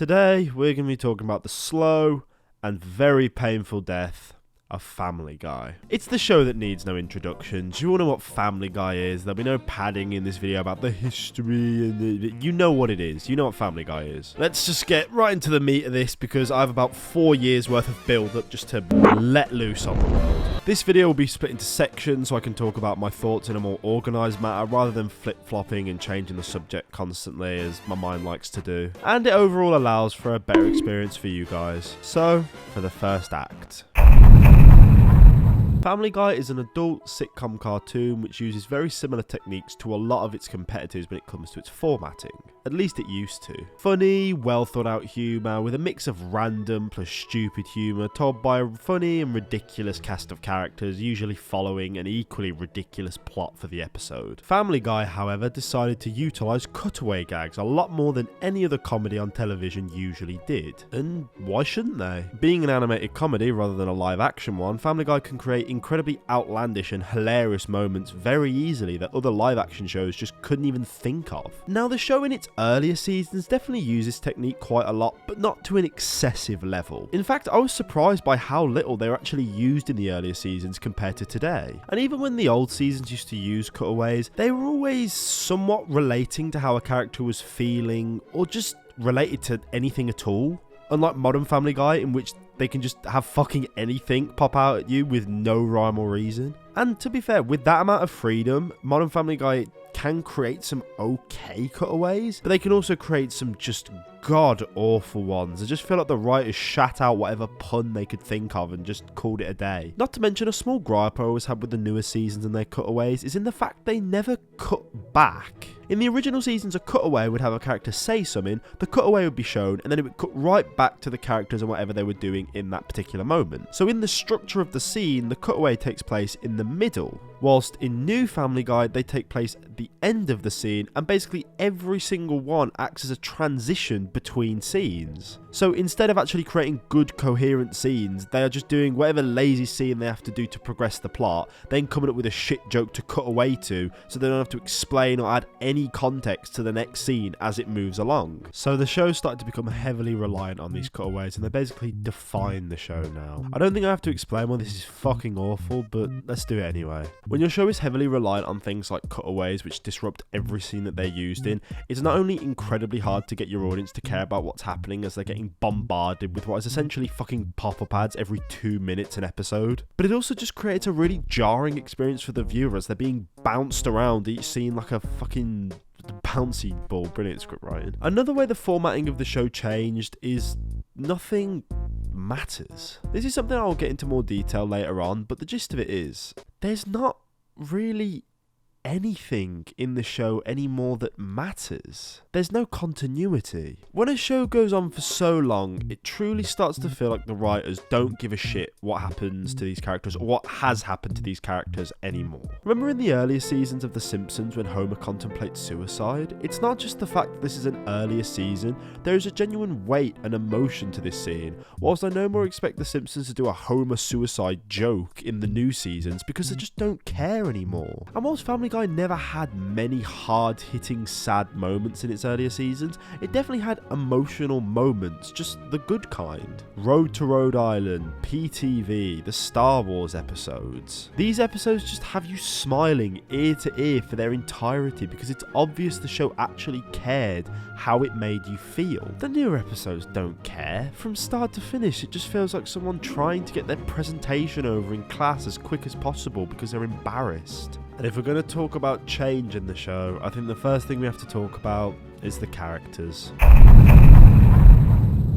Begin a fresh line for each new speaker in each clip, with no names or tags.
Today, we're going to be talking about the slow and very painful death of Family Guy. It's the show that needs no introduction. Do you all know what Family Guy is? There'll be no padding in this video about the history and you know what it is. You know what Family Guy is. Let's just get right into the meat of this because I have about 4 years worth of build-up just to let loose on the world. This video will be split into sections so I can talk about my thoughts in a more organised manner rather than flip-flopping and changing the subject constantly as my mind likes to do. And it overall allows for a better experience for you guys. So, for the first act. Family Guy is an adult sitcom cartoon which uses very similar techniques to a lot of its competitors when it comes to its formatting. At least it used to. Funny, well thought out humour with a mix of random plus stupid humour told by a funny and ridiculous cast of characters, usually following an equally ridiculous plot for the episode. Family Guy, however, decided to utilise cutaway gags a lot more than any other comedy on television usually did. And why shouldn't they? Being an animated comedy rather than a live action one, Family Guy can create incredibly outlandish and hilarious moments very easily that other live action shows just couldn't even think of. Now, the show in its earlier seasons definitely uses technique quite a lot, but not to an excessive level. In fact, I was surprised by how little they were actually used in the earlier seasons compared to today. And even when the old seasons used to use cutaways, they were always somewhat relating to how a character was feeling or just related to anything at all. Unlike modern Family Guy, in which they can just have fucking anything pop out at you with no rhyme or reason. And to be fair, with that amount of freedom, modern Family Guy can create some okay cutaways, but they can also create some just god-awful ones. I just feel like the writers shat out whatever pun they could think of and just called it a day. Not to mention, a small gripe I always had with the newer seasons and their cutaways is in the fact they never cut back. In the original seasons, a cutaway would have a character say something, the cutaway would be shown, and then it would cut right back to the characters and whatever they were doing in that particular moment. So in the structure of the scene, the cutaway takes place in the middle, whilst in new Family Guy, they take place at the end of the scene, and basically every single one acts as a transition between scenes. So instead of actually creating good coherent scenes, they are just doing whatever lazy scene they have to do to progress the plot, then coming up with a shit joke to cut away to, so they don't have to explain or add any context to the next scene as it moves along. So the show started to become heavily reliant on these cutaways, and they basically define the show now. I don't think I have to explain why this is fucking awful, but let's do it anyway. When your show is heavily reliant on things like cutaways which disrupt every scene that they're used in, it's not only incredibly hard to get your audience to care about what's happening as they're getting bombarded with what is essentially fucking pop-up ads every 2 minutes an episode, but it also just creates a really jarring experience for the viewer as they're being bounced around each scene like a fucking bouncy ball. Brilliant script writing. Another way the formatting of the show changed is nothing matters. This is something I'll get into more detail later on, but the gist of it is there's not really anything in the show anymore that matters. There's no continuity. When a show goes on for so long, it truly starts to feel like the writers don't give a shit what happens to these characters or what has happened to these characters anymore. Remember in the earlier seasons of The Simpsons when Homer contemplates suicide? It's not just the fact that this is an earlier season, there is a genuine weight and emotion to this scene, whilst I no more expect The Simpsons to do a Homer suicide joke in the new seasons because they just don't care anymore. And whilst Family Guy never had many hard-hitting sad moments in its earlier seasons, it definitely had emotional moments, just the good kind. Road to Rhode Island, PTV, the Star Wars episodes. These episodes just have you smiling ear to ear for their entirety because it's obvious the show actually cared how it made you feel. The newer episodes don't care. From start to finish, it just feels like someone trying to get their presentation over in class as quick as possible because they're embarrassed. And if we're going to talk about change in the show, I think the first thing we have to talk about is the characters.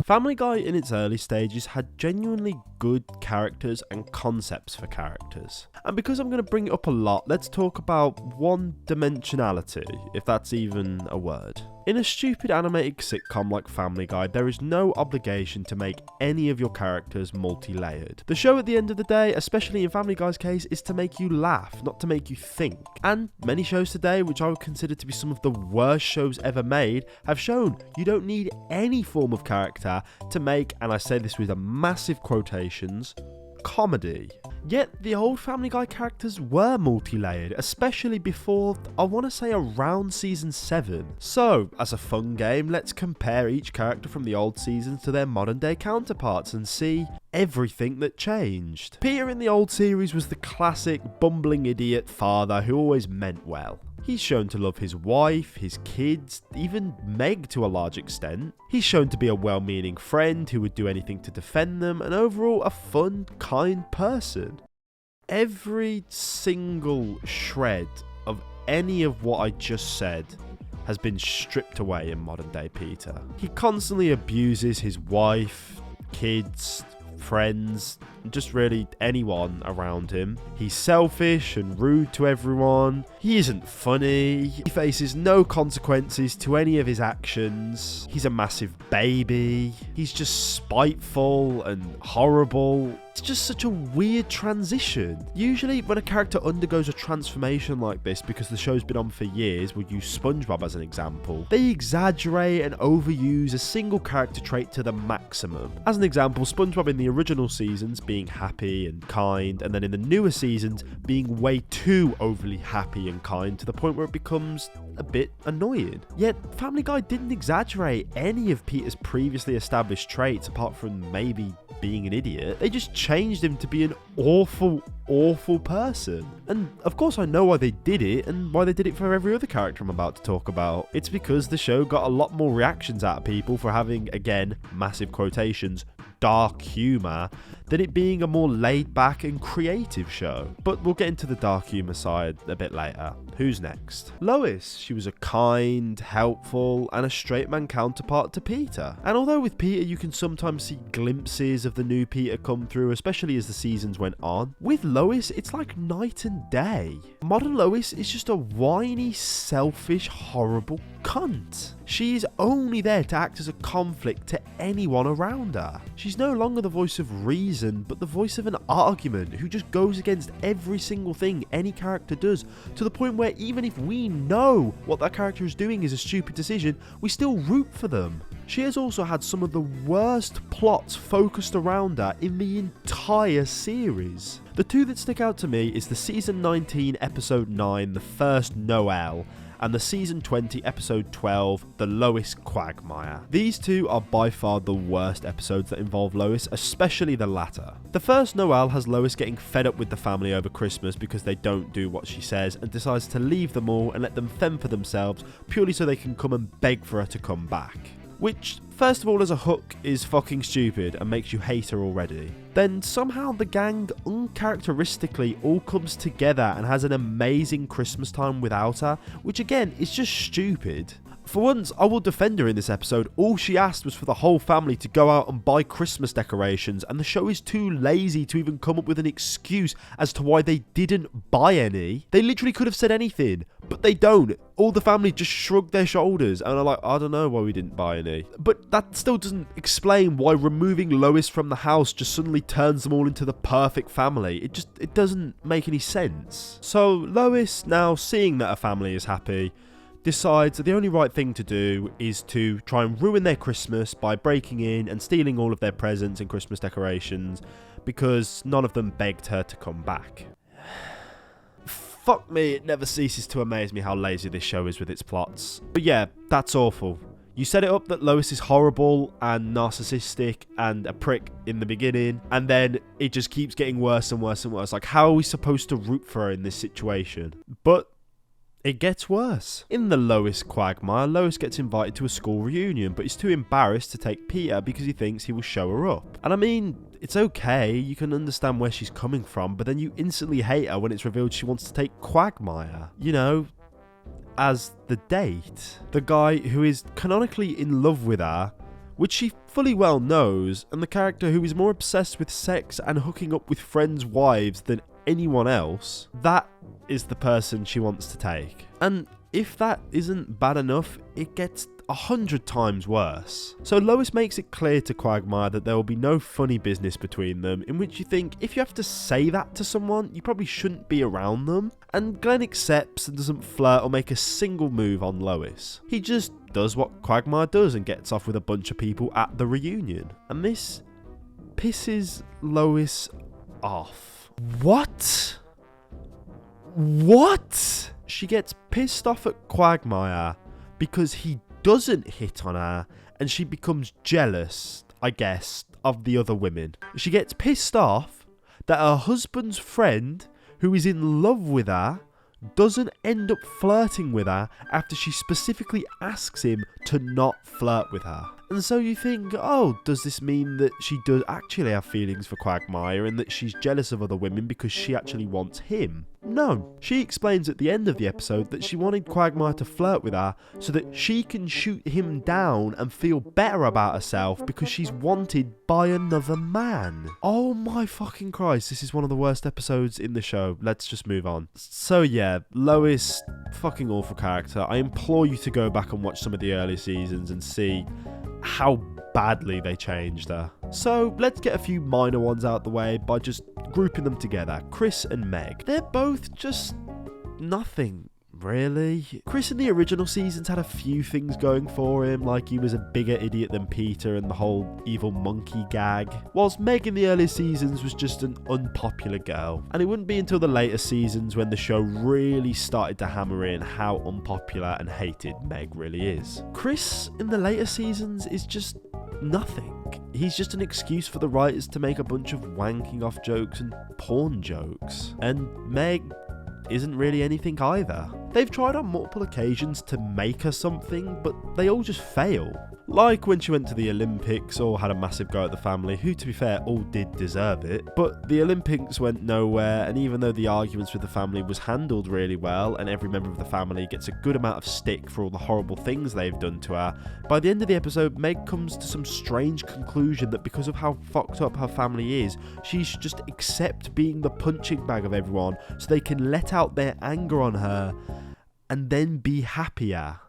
Family Guy in its early stages had genuinely good characters and concepts for characters. And because I'm going to bring it up a lot, let's talk about one-dimensionality, if that's even a word. In a stupid animated sitcom like Family Guy, there is no obligation to make any of your characters multi-layered. The show at the end of the day, especially in Family Guy's case, is to make you laugh, not to make you think. And many shows today, which I would consider to be some of the worst shows ever made, have shown you don't need any form of character to make, and I say this with a massive quotations, comedy. Yet the old Family Guy characters were multi-layered, especially before, I want to say, around season 7. So, as a fun game, let's compare each character from the old seasons to their modern day counterparts and see everything that changed. Peter in the old series was the classic bumbling idiot father who always meant well. He's shown to love his wife, his kids, even Meg to a large extent. He's shown to be a well-meaning friend who would do anything to defend them, and overall a fun, kind person. Every single shred of any of what I just said has been stripped away in modern day Peter. He constantly abuses his wife, kids, friends, just really anyone around him. He's selfish and rude to everyone. He isn't funny. He faces no consequences to any of his actions. He's a massive baby. He's just spiteful and horrible. It's just such a weird transition. Usually when a character undergoes a transformation like this, because the show's been on for years, we'll use SpongeBob as an example, they exaggerate and overuse a single character trait to the maximum. As an example, SpongeBob in the original seasons being happy and kind, and then in the newer seasons being way too overly happy and kind to the point where it becomes a bit annoying. Yet Family Guy didn't exaggerate any of Peter's previously established traits apart from maybe being an idiot. They just changed him to be an awful person. And of course I know why they did it, and why they did it for every other character I'm about to talk about. It's because the show got a lot more reactions out of people for having, again, massive quotations, dark humour, than it being a more laid back and creative show. But we'll get into the dark humour side a bit later. Who's next? Lois. She was a kind, helpful, and a straight man counterpart to Peter. And although with Peter you can sometimes see glimpses of the new Peter come through, especially as the seasons went on, with Lois it's like night and day. Modern Lois is just a whiny, selfish, horrible cunt. She's only there to act as a conflict to anyone around her. She's no longer the voice of reason, but the voice of an argument who just goes against every single thing any character does, to the point where even if we know what that character is doing is a stupid decision, we still root for them. She has also had some of the worst plots focused around her in the entire series. The two that stick out to me is the season 19 episode 9, The First Noel, and the season 20 episode 12, The Lois Quagmire. These two are by far the worst episodes that involve Lois, especially the latter. The First Noel has Lois getting fed up with the family over Christmas because they don't do what she says, and decides to leave them all and let them fend for themselves purely so they can come and beg for her to come back. Which, first of all, as a hook, is fucking stupid and makes you hate her already. Then somehow the gang uncharacteristically all comes together and has an amazing Christmas time without her, which again is just stupid. For once, I will defend her in this episode. All she asked was for the whole family to go out and buy Christmas decorations, and the show is too lazy to even come up with an excuse as to why they didn't buy any. They literally could have said anything, but they don't. All the family just shrug their shoulders and are like, I don't know why we didn't buy any. But that still doesn't explain why removing Lois from the house just suddenly turns them all into the perfect family. It doesn't make any sense. So Lois, now seeing that her family is happy, decides that the only right thing to do is to try and ruin their Christmas by breaking in and stealing all of their presents and Christmas decorations, because none of them begged her to come back. Fuck me, it never ceases to amaze me how lazy this show is with its plots. But yeah, that's awful. You set it up that Lois is horrible and narcissistic and a prick in the beginning, and then it just keeps getting worse and worse and worse. Like, how are we supposed to root for her in this situation? But it gets worse. In the Lois Quagmire, Lois gets invited to a school reunion, but is too embarrassed to take Peter because he thinks he will show her up. And I mean, it's okay, you can understand where she's coming from, but then you instantly hate her when it's revealed she wants to take Quagmire, you know, as the date. The guy who is canonically in love with her, which she fully well knows, and the character who is more obsessed with sex and hooking up with friends' wives than anyone else, that is the person she wants to take. And if that isn't bad enough, it gets 100 times worse. So Lois makes it clear to Quagmire that there will be no funny business between them, in which you think, if you have to say that to someone, you probably shouldn't be around them. And Glenn accepts and doesn't flirt or make a single move on Lois. He just does what Quagmire does and gets off with a bunch of people at the reunion. And this pisses Lois off. What? What? She gets pissed off at Quagmire because he doesn't hit on her, and she becomes jealous, I guess, of the other women. She gets pissed off that her husband's friend, who is in love with her, doesn't end up flirting with her after she specifically asks him to not flirt with her. And so you think, oh, does this mean that she does actually have feelings for Quagmire and that she's jealous of other women because she actually wants him? No. She explains at the end of the episode that she wanted Quagmire to flirt with her so that she can shoot him down and feel better about herself because she's wanted by another man. Oh my fucking Christ, this is one of the worst episodes in the show. Let's just move on. So yeah, Lois, fucking awful character. I implore you to go back and watch some of the early seasons and see how badly they changed her. So let's get a few minor ones out the way by just grouping them together. Chris and Meg. They're both just nothing, really. Chris in the original seasons had a few things going for him, like he was a bigger idiot than Peter and the whole evil monkey gag, whilst Meg in the early seasons was just an unpopular girl. And it wouldn't be until the later seasons when the show really started to hammer in how unpopular and hated Meg really is. Chris in the later seasons is just nothing. He's just an excuse for the writers to make a bunch of wanking off jokes and porn jokes. And Meg isn't really anything either. They've tried on multiple occasions to make her something, but they all just fail. Like when she went to the Olympics or had a massive go at the family, who to be fair all did deserve it, but the Olympics went nowhere, and even though the arguments with the family was handled really well and every member of the family gets a good amount of stick for all the horrible things they've done to her, by the end of the episode Meg comes to some strange conclusion that because of how fucked up her family is, she should just accept being the punching bag of everyone so they can let out their anger on her and then be happier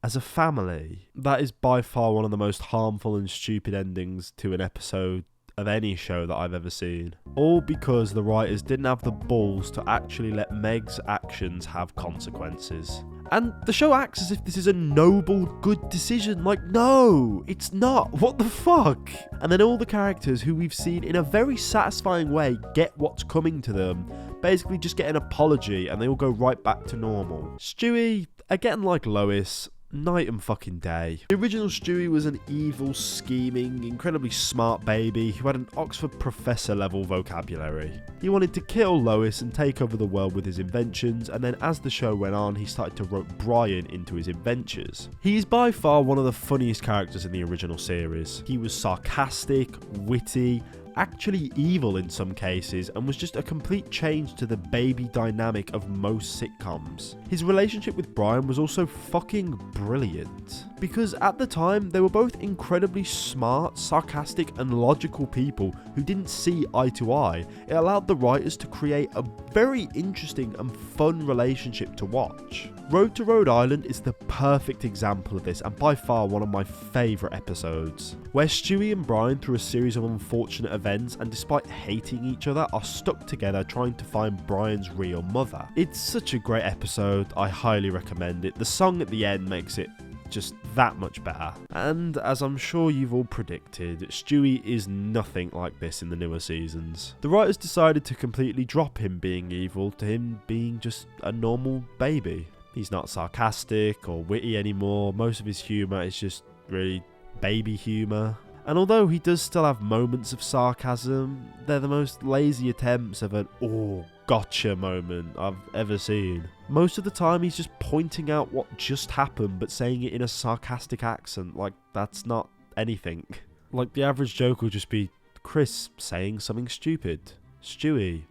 as a family. That is by far one of the most harmful and stupid endings to an episode of any show that I've ever seen. All because the writers didn't have the balls to actually let Meg's actions have consequences. And the show acts as if this is a noble, good decision. Like, no, it's not. What the fuck? And then all the characters who we've seen in a very satisfying way get what's coming to them, basically just get an apology and they all go right back to normal. Stewie, again like Lois, night and fucking day. The original Stewie was an evil, scheming, incredibly smart baby who had an Oxford professor level vocabulary. He wanted to kill Lois and take over the world with his inventions, and then as the show went on, he started to rope Brian into his adventures. He is by far one of the funniest characters in the original series. He was sarcastic, witty, actually evil in some cases, and was just a complete change to the baby dynamic of most sitcoms. His relationship with Brian was also fucking brilliant, because at the time they were both incredibly smart, sarcastic and logical people who didn't see eye to eye. It allowed the writers to create a very interesting and fun relationship to watch. Road to Rhode Island is the perfect example of this, and by far one of my favourite episodes, where Stewie and Brian, through a series of unfortunate events and despite hating each other, are stuck together trying to find Brian's real mother. It's such a great episode, I highly recommend it. The song at the end makes it just that much better. And as I'm sure you've all predicted, Stewie is nothing like this in the newer seasons. The writers decided to completely drop him being evil to him being just a normal baby. He's not sarcastic or witty anymore. Most of his humour is just really baby humour. And although he does still have moments of sarcasm, they're the most lazy attempts of an "oh, gotcha" moment I've ever seen. Most of the time he's just pointing out what just happened but saying it in a sarcastic accent, like that's not anything. Like the average joke will just be Chris saying something stupid. Stewie,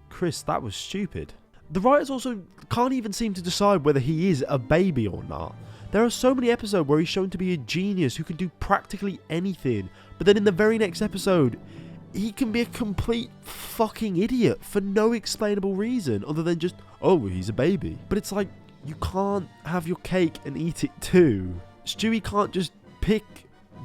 Chris, that was stupid. The writers also can't even seem to decide whether he is a baby or not. There are so many episodes where he's shown to be a genius who can do practically anything, but then in the very next episode, he can be a complete fucking idiot for no explainable reason other than just, oh, he's a baby. But it's like, you can't have your cake and eat it too. Stewie can't just pick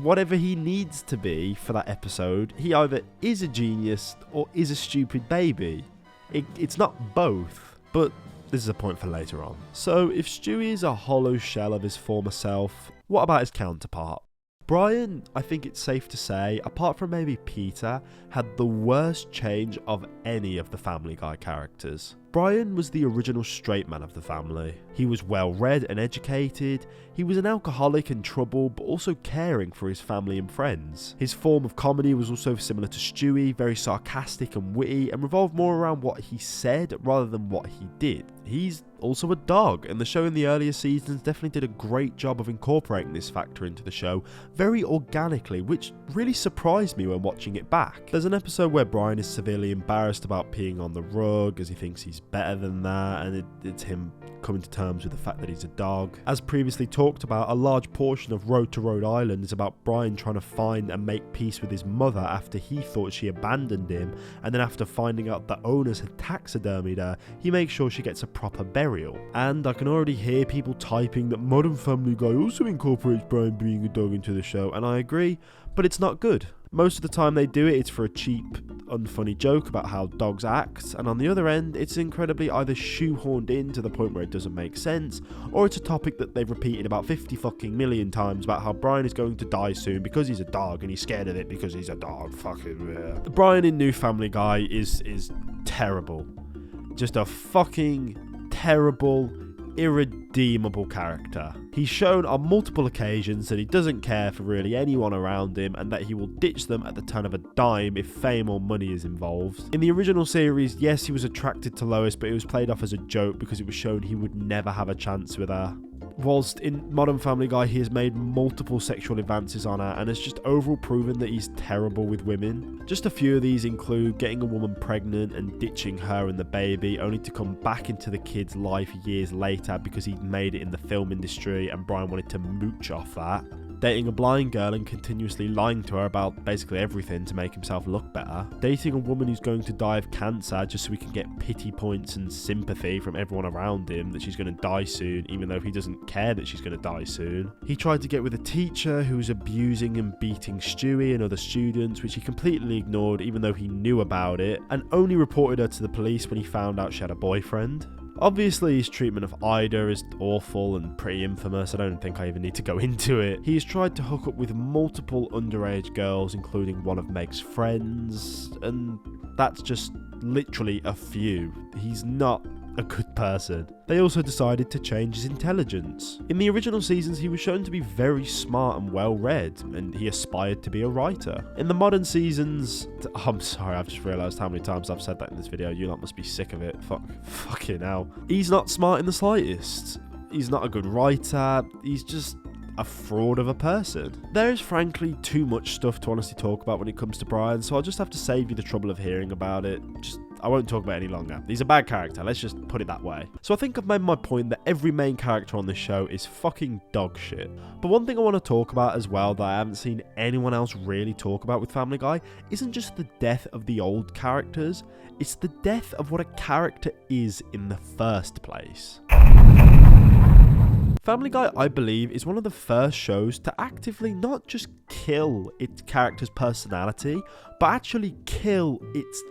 whatever he needs to be for that episode. He either is a genius or is a stupid baby. It's not both. But this is a point for later on. So if Stewie is a hollow shell of his former self, what about his counterpart? Brian, I think it's safe to say, apart from maybe Peter, had the worst change of any of the Family Guy characters. Brian was the original straight man of the family. He was well read and educated, he was an alcoholic and trouble, but also caring for his family and friends. His form of comedy was also similar to Stewie, very sarcastic and witty, and revolved more around what he said rather than what he did. He's also a dog, and the show in the earlier seasons definitely did a great job of incorporating this factor into the show very organically, which really surprised me when watching it back. There's an episode where Brian is severely embarrassed about peeing on the rug as he thinks he's better than that, and it's him coming to terms with the fact that he's a dog. As previously talked about, a large portion of Road to Rhode Island is about Brian trying to find and make peace with his mother after he thought she abandoned him, and then after finding out the owners had taxidermied her, he makes sure she gets a proper burial. And I can already hear people typing that Modern Family Guy also incorporates Brian being a dog into the show, and I agree, but it's not good. Most of the time they do it, it's for a cheap, unfunny joke about how dogs act, and on the other end, it's incredibly either shoehorned in to the point where it doesn't make sense, or it's a topic that they've repeated about 50 fucking million times about how Brian is going to die soon because he's a dog and he's scared of it because he's a dog. Fucking yeah. Brian in New Family Guy is terrible. Just a fucking terrible, irredeemable character. He's shown on multiple occasions that he doesn't care for really anyone around him and that he will ditch them at the turn of a dime if fame or money is involved. In the original series, yes, he was attracted to Lois, but it was played off as a joke because it was shown he would never have a chance with her. Whilst in Modern Family Guy, he has made multiple sexual advances on her and has just overall proven that he's terrible with women. Just a few of these include getting a woman pregnant and ditching her and the baby, only to come back into the kid's life years later because he'd made it in the film industry and Brian wanted to mooch off that. Dating a blind girl and continuously lying to her about basically everything to make himself look better. Dating a woman who's going to die of cancer just so he can get pity points and sympathy from everyone around him that she's going to die soon, even though he doesn't care that she's going to die soon. He tried to get with a teacher who was abusing and beating Stewie and other students, which he completely ignored even though he knew about it, and only reported her to the police when he found out she had a boyfriend. Obviously, his treatment of Ida is awful and pretty infamous. I don't think I even need to go into it. He's tried to hook up with multiple underage girls, including one of Meg's friends, and that's just literally a few. He's not a good person. They also decided to change his intelligence. In the original seasons, he was shown to be very smart and well read, and he aspired to be a writer. In the modern seasons, I'm sorry, I've just realised how many times I've said that in this video. You lot must be sick of it. Fucking hell. He's not smart in the slightest. He's not a good writer. He's just a fraud of a person. There is frankly too much stuff to honestly talk about when it comes to Brian, so I'll just have to save you the trouble of hearing about it. I won't talk about it any longer. He's a bad character, let's just put it that way. So I think I've made my point that every main character on this show is fucking dog shit. But one thing I want to talk about as well that I haven't seen anyone else really talk about with Family Guy isn't just the death of the old characters, it's the death of what a character is in the first place. Family Guy, I believe, is one of the first shows to actively not just kill its character's personality, but actually kill its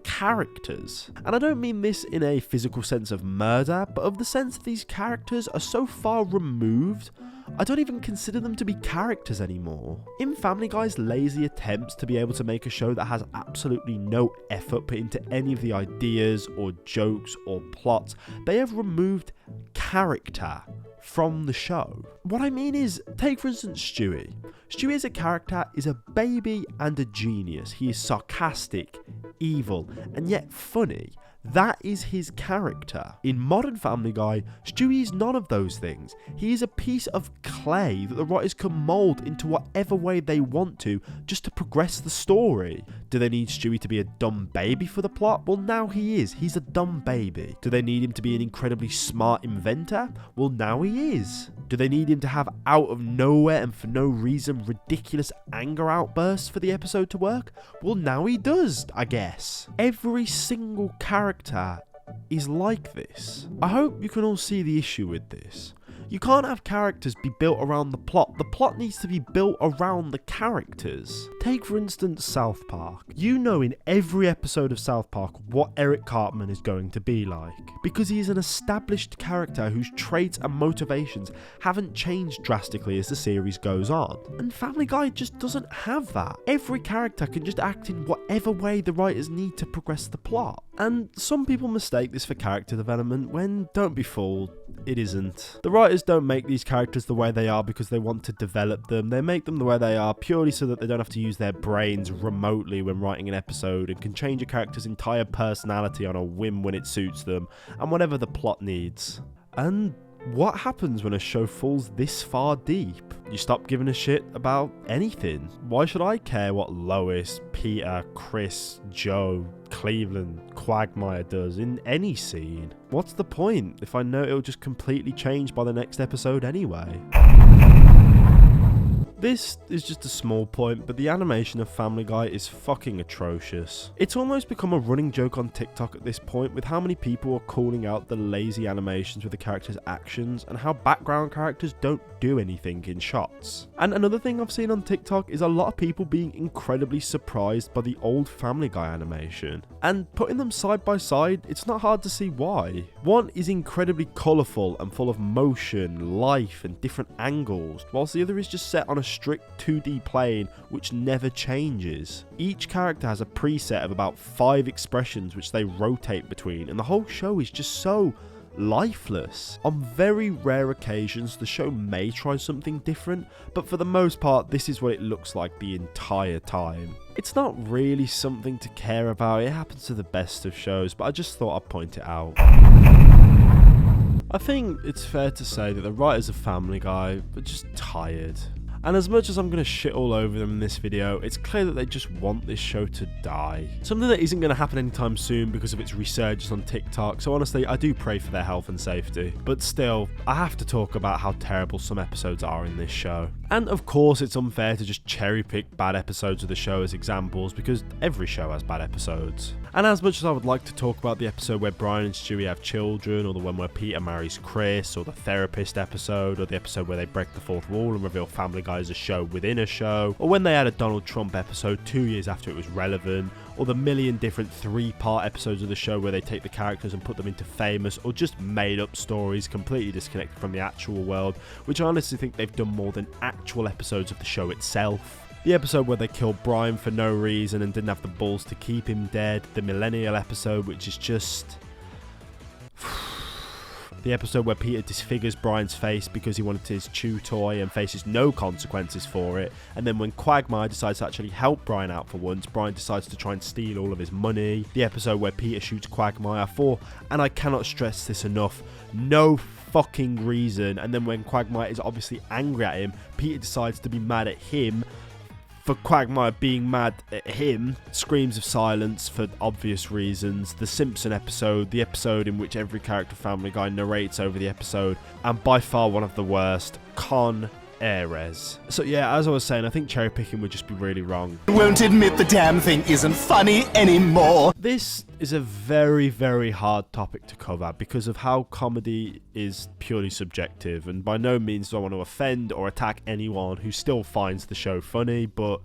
characters. And I don't mean this in a physical sense of murder, but of the sense that these characters are so far removed, I don't even consider them to be characters anymore. In Family Guy's lazy attempts to be able to make a show that has absolutely no effort put into any of the ideas or jokes or plots, they have removed character from the show. What I mean is, take for instance Stewie. Stewie as a character is a baby and a genius. He is sarcastic, evil, and yet funny. That is his character. In Modern Family Guy, Stewie is none of those things. He is a piece of clay that the writers can mould into whatever way they want to just to progress the story. Do they need Stewie to be a dumb baby for the plot? Well, now he is. He's a dumb baby. Do they need him to be an incredibly smart inventor? Well, now he is. Do they need him to have out of nowhere and for no reason ridiculous anger outbursts for the episode to work? Well, now he does, I guess. Every single character is like this. I hope you can all see the issue with this. You can't have characters be built around the plot. The plot needs to be built around the characters. Take, for instance, South Park. You know in every episode of South Park what Eric Cartman is going to be like, because he is an established character whose traits and motivations haven't changed drastically as the series goes on. And Family Guy just doesn't have that. Every character can just act in whatever way the writers need to progress the plot. And some people mistake this for character development when, don't be fooled, it isn't. The writers don't make these characters the way they are because they want to develop them. They make them the way they are purely so that they don't have to use their brains remotely when writing an episode, and can change a character's entire personality on a whim when it suits them and whatever the plot needs. And what happens when a show falls this far deep? You stop giving a shit about anything. Why should I care what Lois, Peter, Chris, Joe, Cleveland, Quagmire does in any scene? What's the point if I know it'll just completely change by the next episode anyway? This is just a small point, but the animation of Family Guy is fucking atrocious. It's almost become a running joke on TikTok at this point, with how many people are calling out the lazy animations with the characters' actions and how background characters don't do anything in shots. And another thing I've seen on TikTok is a lot of people being incredibly surprised by the old Family Guy animation. And putting them side by side, it's not hard to see why. One is incredibly colourful and full of motion, life and different angles, whilst the other is just set on a strict 2D plane which never changes. Each character has a preset of about 5 expressions which they rotate between, and the whole show is just so lifeless. On very rare occasions the show may try something different, but for the most part this is what it looks like the entire time. It's not really something to care about, it happens to the best of shows, but I just thought I'd point it out. I think it's fair to say that the writers of Family Guy are just tired. And as much as I'm going to shit all over them in this video, it's clear that they just want this show to die. Something that isn't going to happen anytime soon because of its resurgence on TikTok, so honestly, I do pray for their health and safety. But still, I have to talk about how terrible some episodes are in this show. And of course, it's unfair to just cherry pick bad episodes of the show as examples, because every show has bad episodes. And as much as I would like to talk about the episode where Brian and Stewie have children, or the one where Peter marries Chris, or the therapist episode, or the episode where they break the fourth wall and reveal Family Guy as a show within a show, or when they had a Donald Trump episode 2 years after it was relevant, or the million different 3-part episodes of the show where they take the characters and put them into famous or just made up stories completely disconnected from the actual world, which I honestly think they've done more than actual episodes of the show itself. The episode where they killed Brian for no reason and didn't have the balls to keep him dead, the millennial episode which is just... the episode where Peter disfigures Brian's face because he wanted his chew toy and faces no consequences for it, and then when Quagmire decides to actually help Brian out for once, Brian decides to try and steal all of his money. The episode where Peter shoots Quagmire for, and I cannot stress this enough, no fucking reason, and then when Quagmire is obviously angry at him, Peter decides to be mad at him for Quagmire being mad at him. Screams of silence for obvious reasons. The Simpson episode, the episode in which every character Family Guy narrates over the episode, and by far one of the worst, Con Ares. So yeah, as I was saying, I think cherry picking would just be really wrong.
Won't admit the damn thing isn't funny anymore.
This is a very, very hard topic to cover because of how comedy is purely subjective, and by no means do I want to offend or attack anyone who still finds the show funny, but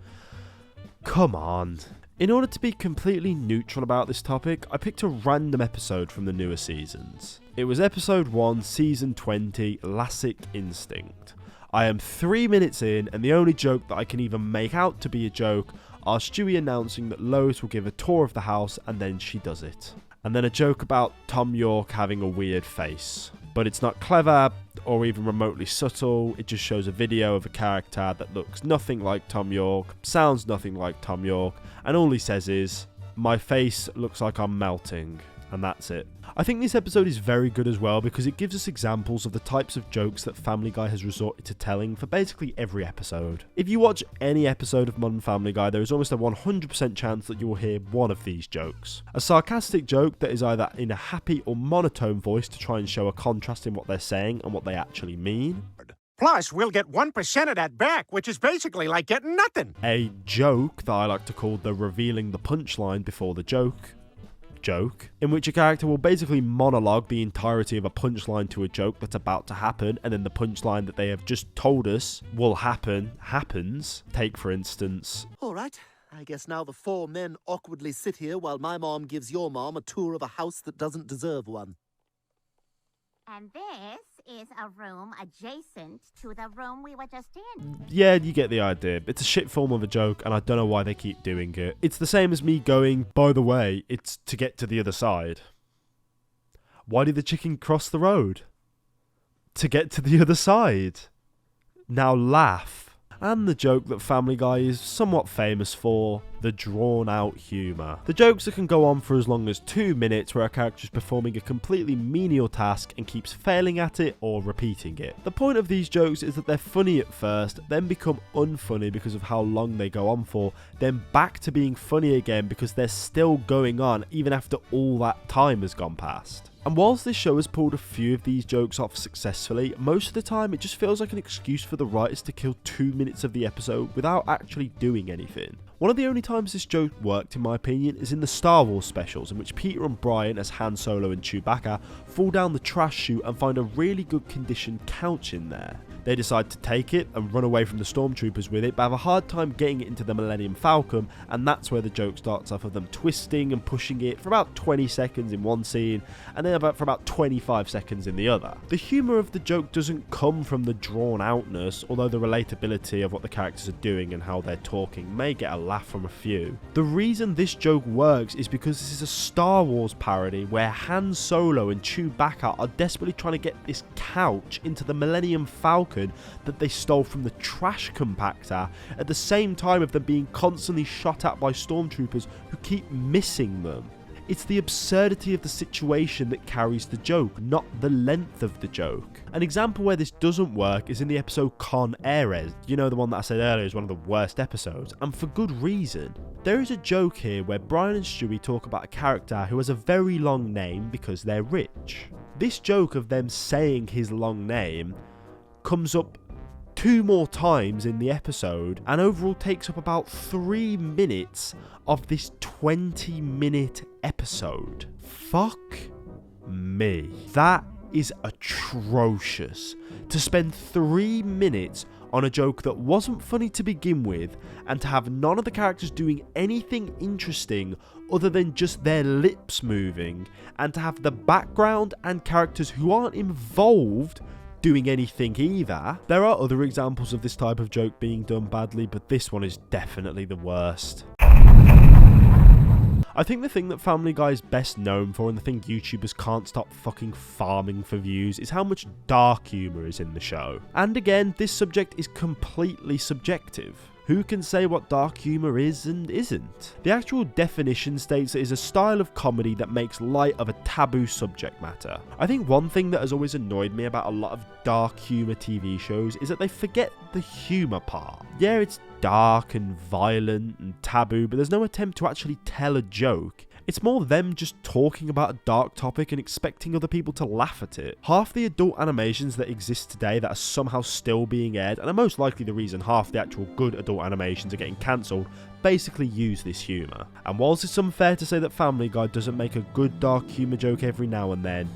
come on. In order to be completely neutral about this topic, I picked a random episode from the newer seasons. It was episode 1, season 20, Lassic Instinct. I am 3 minutes in, and the only joke that I can even make out to be a joke are Stewie announcing that Lois will give a tour of the house, and then she does it. And then a joke about Tom York having a weird face. But it's not clever or even remotely subtle, it just shows a video of a character that looks nothing like Tom York, sounds nothing like Tom York, and all he says is, "My face looks like I'm melting." And that's it. I think this episode is very good as well because it gives us examples of the types of jokes that Family Guy has resorted to telling for basically every episode. If you watch any episode of Modern Family Guy, there is almost a 100% chance that you will hear one of these jokes. A sarcastic joke that is either in a happy or monotone voice to try and show a contrast in what they're saying and what they actually mean.
Plus, we'll get 1% of that back, which is basically like getting nothing.
A joke that I like to call the revealing the punchline before the joke. joke, in which a character will basically monologue the entirety of a punchline to a joke that's about to happen, and then the punchline that they have just told us will happens. Take, for instance...
All right. I guess now the four men awkwardly sit here while my mom gives your mom a tour of a house that doesn't deserve one.
And this is a room adjacent to the room we were just in.
Yeah, you get the idea. It's a shit form of a joke, and I don't know why they keep doing it. It's the same as me going, by the way, it's to get to the other side. Why did the chicken cross the road? To get to the other side. Now laugh. And the joke that Family Guy is somewhat famous for, the drawn-out humour. The jokes that can go on for as long as 2 minutes where a character is performing a completely menial task and keeps failing at it or repeating it. The point of these jokes is that they're funny at first, then become unfunny because of how long they go on for, then back to being funny again because they're still going on even after all that time has gone past. And whilst this show has pulled a few of these jokes off successfully, most of the time it just feels like an excuse for the writers to kill 2 minutes of the episode without actually doing anything. One of the only times this joke worked, in my opinion, is in the Star Wars specials, in which Peter and Brian as Han Solo and Chewbacca fall down the trash chute and find a really good condition couch in there. They decide to take it and run away from the stormtroopers with it, but have a hard time getting it into the Millennium Falcon, and that's where the joke starts off of them twisting and pushing it for about 20 seconds in one scene, and then for about 25 seconds in the other. The humour of the joke doesn't come from the drawn-outness, although the relatability of what the characters are doing and how they're talking may get a laugh from a few. The reason this joke works is because this is a Star Wars parody where Han Solo and Chewbacca are desperately trying to get this couch into the Millennium Falcon that they stole from the trash compactor, at the same time of them being constantly shot at by stormtroopers who keep missing them. It's the absurdity of the situation that carries the joke, not the length of the joke. An example where this doesn't work is in the episode Con Aires, you know, the one that I said earlier is one of the worst episodes, and for good reason. There is a joke here where Brian and Stewie talk about a character who has a very long name because they're rich. This joke of them saying his long name comes up 2 more times in the episode and overall takes up about 3 minutes of this 20-minute episode. Fuck me. That is atrocious. To spend 3 minutes on a joke that wasn't funny to begin with, and to have none of the characters doing anything interesting other than just their lips moving, and to have the background and characters who aren't involved doing anything either. There are other examples of this type of joke being done badly, but this one is definitely the worst. I think the thing that Family Guy is best known for, and the thing YouTubers can't stop fucking farming for views, is how much dark humour is in the show. And again, this subject is completely subjective. Who can say what dark humour is and isn't? The actual definition states it is a style of comedy that makes light of a taboo subject matter. I think one thing that has always annoyed me about a lot of dark humour TV shows is that they forget the humour part. Yeah, it's dark and violent and taboo, but there's no attempt to actually tell a joke. It's more them just talking about a dark topic and expecting other people to laugh at it. Half the adult animations that exist today that are somehow still being aired, and are most likely the reason half the actual good adult animations are getting cancelled, basically use this humour. And whilst it's unfair to say that Family Guy doesn't make a good dark humour joke every now and then,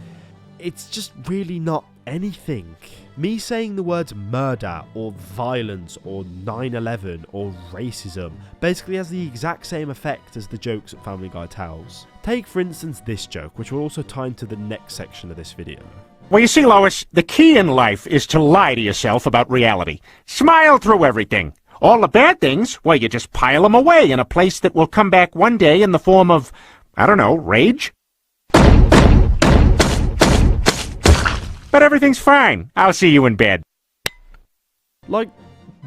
it's just really not anything. Me saying the words murder or violence or 9/11 or racism basically has the exact same effect as the jokes that Family Guy tells. Take for instance this joke, which will also tie into the next section of this video.
Well, you see, Lois, the key in life is to lie to yourself about reality. Smile through everything. All the bad things, well, you just pile them away in a place that will come back one day in the form of, I don't know, rage? But everything's fine. I'll see you in bed.
Like,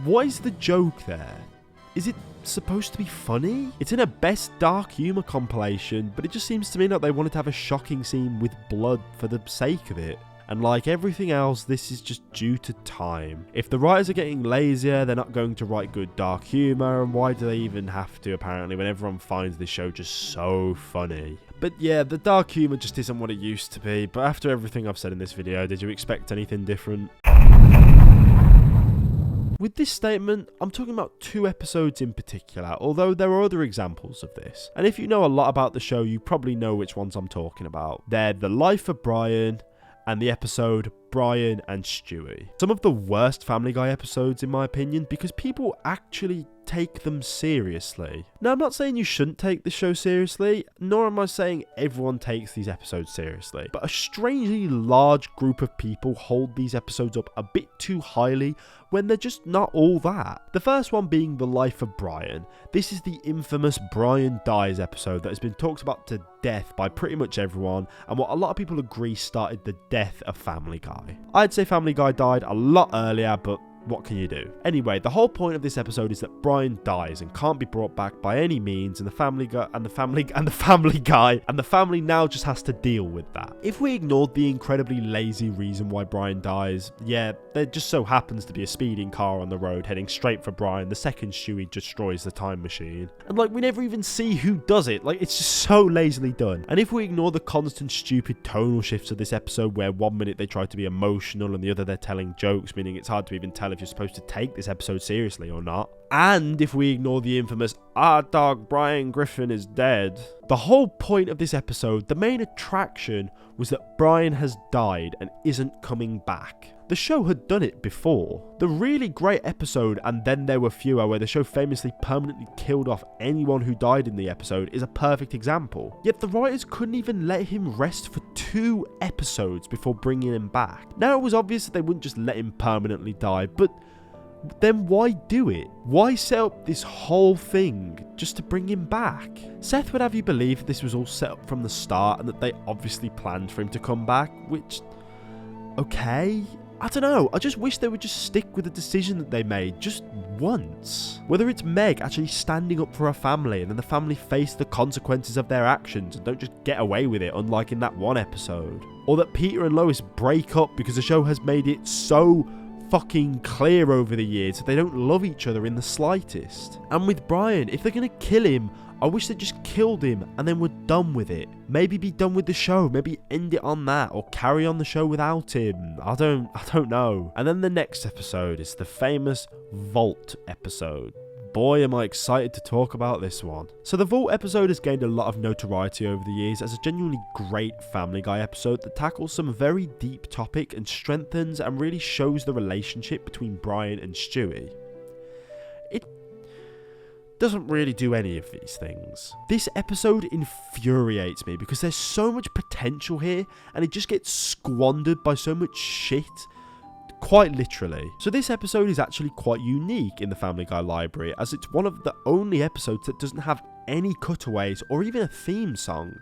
what is the joke there? Is it supposed to be funny? It's in a best dark humour compilation, but it just seems to me like they wanted to have a shocking scene with blood for the sake of it. And like everything else, this is just due to time. If the writers are getting lazier, they're not going to write good dark humour, and why do they even have to, apparently, when everyone finds this show just so funny? But yeah, the dark humour just isn't what it used to be, but after everything I've said in this video, did you expect anything different? With this statement, I'm talking about 2 episodes in particular, although there are other examples of this. And if you know a lot about the show, you probably know which ones I'm talking about. They're The Life of Brian and the episode Brian and Stewie. Some of the worst Family Guy episodes in my opinion, because people actually take them seriously. Now, I'm not saying you shouldn't take the show seriously, nor am I saying everyone takes these episodes seriously, but a strangely large group of people hold these episodes up a bit too highly when they're just not all that. The first one being The Life of Brian. This is the infamous Brian Dies episode that has been talked about to death by pretty much everyone, and what a lot of people agree started the death of Family Guy. I'd say Family Guy died a lot earlier, but what can you do? Anyway, the whole point of this episode is that Brian dies and can't be brought back by any means, and the family now just has to deal with that. If we ignored the incredibly lazy reason why Brian dies, yeah, there just so happens to be a speeding car on the road heading straight for Brian the second Stewie destroys the time machine. And we never even see who does it. It's just so lazily done. And if we ignore the constant stupid tonal shifts of this episode, where one minute they try to be emotional and the other they're telling jokes, meaning it's hard to even tell if you're supposed to take this episode seriously or not. And if we ignore the infamous "our dog Brian Griffin is dead," the whole point of this episode, the main attraction, was that Brian has died and isn't coming back. The show had done it before. The really great episode "And Then There Were Fewer," where the show famously permanently killed off anyone who died in the episode, is a perfect example. Yet the writers couldn't even let him rest for 2 episodes before bringing him back. Now, it was obvious that they wouldn't just let him permanently die, but then why do it? Why set up this whole thing just to bring him back? Seth would have you believe this was all set up from the start and that they obviously planned for him to come back, which, okay, I don't know, I just wish they would just stick with the decision that they made just once. Whether it's Meg actually standing up for her family and then the family face the consequences of their actions and don't just get away with it, unlike in that one episode. Or that Peter and Lois break up because the show has made it so fucking clear over the years that they don't love each other in the slightest. And with Brian, if they're gonna kill him, I wish they just killed him and then were done with it. Maybe be done with the show, maybe end it on that, or carry on the show without him. I don't know. And then the next episode is the famous Vault episode. Boy, am I excited to talk about this one. So the Vault episode has gained a lot of notoriety over the years as a genuinely great Family Guy episode that tackles some very deep topic and strengthens and really shows the relationship between Brian and Stewie. It doesn't really do any of these things. This episode infuriates me because there's so much potential here and it just gets squandered by so much shit. Quite literally. So this episode is actually quite unique in the Family Guy library, as it's one of the only episodes that doesn't have any cutaways or even a theme song.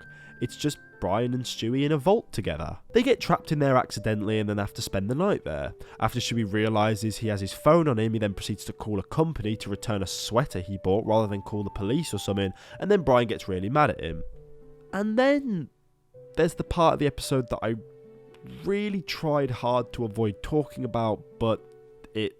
It's just Brian and Stewie in a vault together. They get trapped in there accidentally and then have to spend the night there. After Stewie realises he has his phone on him, he then proceeds to call a company to return a sweater he bought rather than call the police or something, and then Brian gets really mad at him. And then there's the part of the episode that I really tried hard to avoid talking about, but it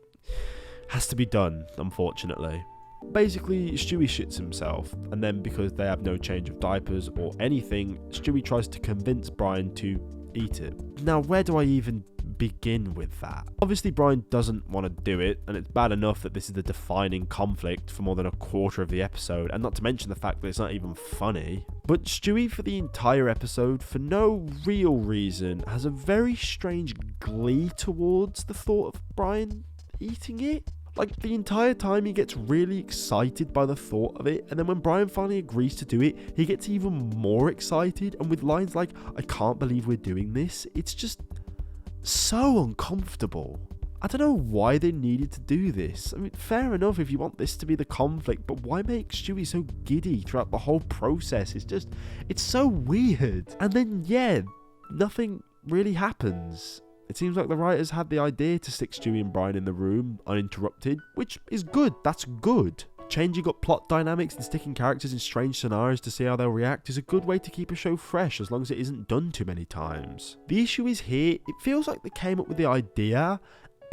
has to be done, unfortunately. Basically, Stewie shits himself, and then because they have no change of diapers or anything, Stewie tries to convince Brian to eat it. Now, where do I even begin with that? Obviously, Brian doesn't want to do it, and it's bad enough that this is the defining conflict for more than a quarter of the episode, and not to mention the fact that it's not even funny. But Stewie, for the entire episode, for no real reason, has a very strange glee towards the thought of Brian eating it. The entire time he gets really excited by the thought of it, and then when Brian finally agrees to do it, he gets even more excited, and with lines like, "I can't believe we're doing this," it's just so uncomfortable. I don't know why they needed to do this. I mean, fair enough if you want this to be the conflict, but why make Stewie so giddy throughout the whole process? It's so weird. And then, yeah, nothing really happens. It seems like the writers had the idea to stick Stewie and Brian in the room uninterrupted, which is good, that's good. Changing up plot dynamics and sticking characters in strange scenarios to see how they'll react is a good way to keep a show fresh as long as it isn't done too many times. The issue is here, it feels like they came up with the idea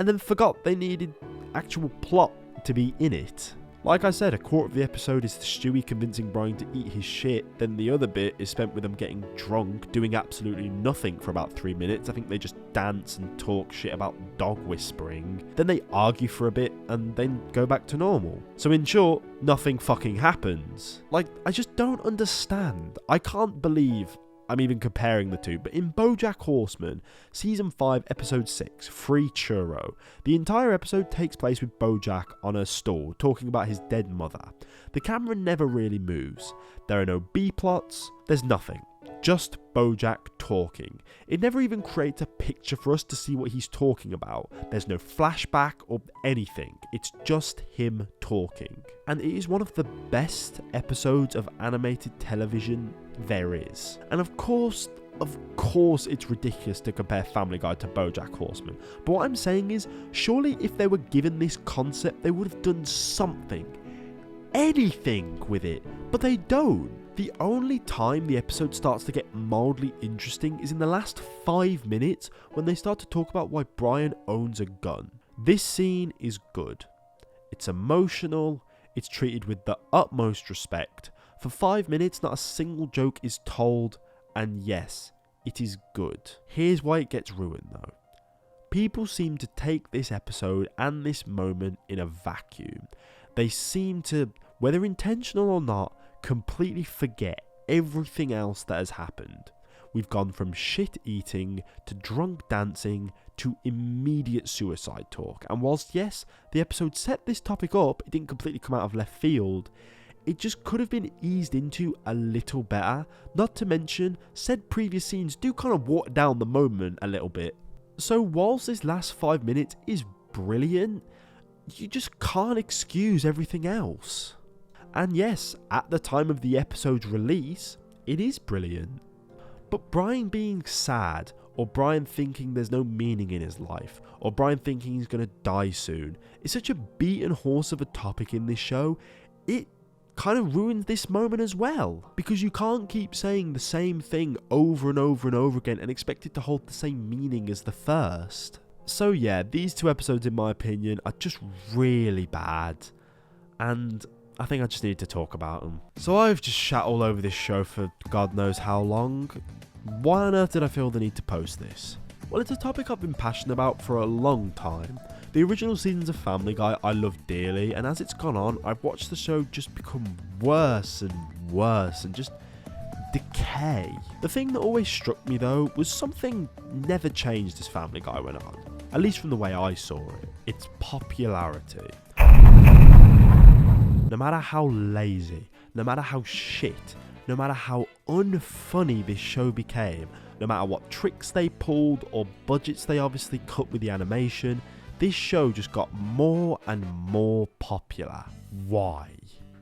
and then forgot they needed actual plot to be in it. Like I said, a quarter of the episode is Stewie convincing Brian to eat his shit, then the other bit is spent with them getting drunk, doing absolutely nothing for about 3 minutes. I think they just dance and talk shit about dog whispering. Then they argue for a bit and then go back to normal. So in short, nothing fucking happens. Like, I just don't understand. I can't believe I'm even comparing the two, but in BoJack Horseman, Season 5, Episode 6, Free Churro, the entire episode takes place with BoJack on a stool, talking about his dead mother. The camera never really moves. There are no B-plots, there's nothing. Just BoJack talking. It never even creates a picture for us to see what he's talking about. There's no flashback or anything. It's just him talking. And it is one of the best episodes of animated television there is. And of course it's ridiculous to compare Family Guy to BoJack Horseman. But what I'm saying is, surely if they were given this concept, they would have done something. Anything with it. But they don't. The only time the episode starts to get mildly interesting is in the last 5 minutes when they start to talk about why Brian owns a gun. This scene is good. It's emotional, it's treated with the utmost respect. For 5 minutes, not a single joke is told, and yes, it is good. Here's why it gets ruined though. People seem to take this episode and this moment in a vacuum. They seem to, whether intentional or not, completely forget everything else that has happened. We've gone from shit eating to drunk dancing to immediate suicide talk. And whilst yes, the episode set this topic up, it didn't completely come out of left field. It just could have been eased into a little better. Not to mention, said previous scenes do kind of water down the moment a little bit. So whilst this last 5 minutes is brilliant, you just can't excuse everything else. And yes, at the time of the episode's release, it is brilliant. But Brian being sad, or Brian thinking there's no meaning in his life, or Brian thinking he's going to die soon, is such a beaten horse of a topic in this show, it kind of ruins this moment as well. Because you can't keep saying the same thing over and over and over again and expect it to hold the same meaning as the first. So yeah, these two episodes in my opinion are just really bad. And I think I just need to talk about them. So I've just shat all over this show for God knows how long. Why on earth did I feel the need to post this? Well, it's a topic I've been passionate about for a long time. The original seasons of Family Guy I love dearly, and as it's gone on, I've watched the show just become worse and just decay. The thing that always struck me though was something never changed as Family Guy went on. At least from the way I saw it. Its popularity. No matter how lazy, no matter how shit, no matter how unfunny this show became, no matter what tricks they pulled or budgets they obviously cut with the animation, this show just got more and more popular. Why?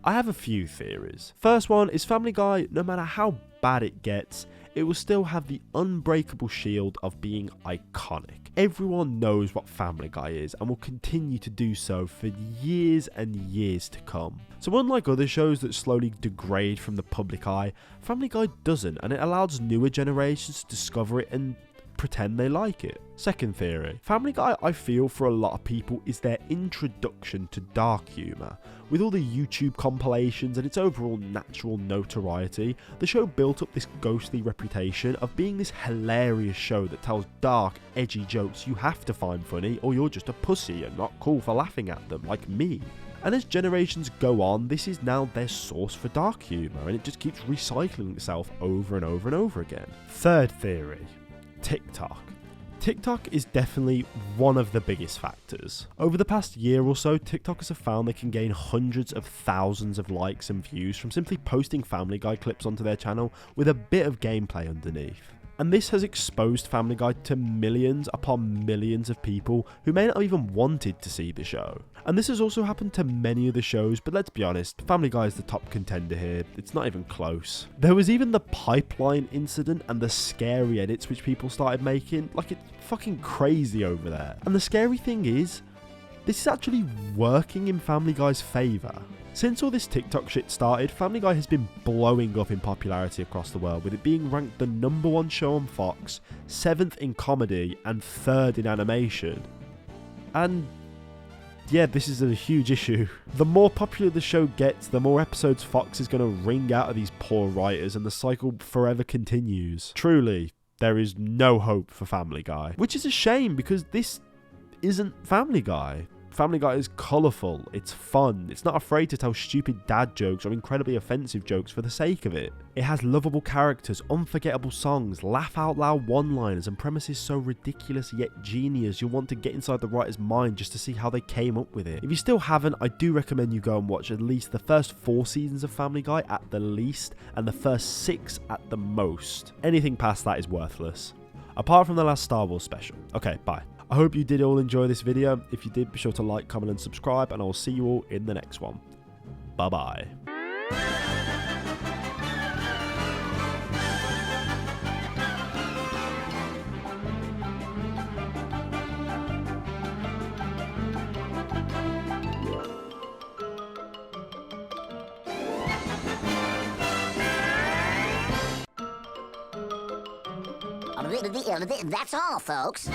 I have a few theories. First one is Family Guy, no matter how bad it gets, it will still have the unbreakable shield of being iconic. Everyone knows what Family Guy is and will continue to do so for years and years to come. So unlike other shows that slowly degrade from the public eye, Family Guy doesn't, and it allows newer generations to discover it and pretend they like it. Second theory, Family Guy I feel for a lot of people is their introduction to dark humour. With all the YouTube compilations and its overall natural notoriety, the show built up this ghostly reputation of being this hilarious show that tells dark, edgy jokes you have to find funny or you're just a pussy and not cool for laughing at them, like me. And as generations go on, this is now their source for dark humour, and it just keeps recycling itself over and over and over again. Third theory, TikTok. TikTok is definitely one of the biggest factors. Over the past year or so, TikTokers have found they can gain hundreds of thousands of likes and views from simply posting Family Guy clips onto their channel with a bit of gameplay underneath. And this has exposed Family Guy to millions upon millions of people who may not have even wanted to see the show. And this has also happened to many of the shows, but let's be honest, Family Guy is the top contender here. It's not even close. There was even the pipeline incident and the scary edits which people started making. Like, it's fucking crazy over there. And the scary thing is, this is actually working in Family Guy's favour. Since all this TikTok shit started, Family Guy has been blowing up in popularity across the world, with it being ranked the #1 show on Fox, 7th in comedy, and 3rd in animation. And yeah, this is a huge issue. The more popular the show gets, the more episodes Fox is going to wring out of these poor writers, and the cycle forever continues. Truly, there is no hope for Family Guy. Which is a shame, because this isn't Family Guy. Family Guy is colourful, it's fun, it's not afraid to tell stupid dad jokes or incredibly offensive jokes for the sake of it. It has lovable characters, unforgettable songs, laugh out loud one-liners, and premises so ridiculous yet genius you'll want to get inside the writer's mind just to see how they came up with it. If you still haven't, I do recommend you go and watch at least the first 4 seasons of Family Guy at the least, and the first 6 at the most. Anything past that is worthless. Apart from the last Star Wars special. Okay, bye. I hope you did all enjoy this video. If you did, be sure to like, comment and subscribe, and I'll see you all in the next one. Bye bye.
That's all, folks.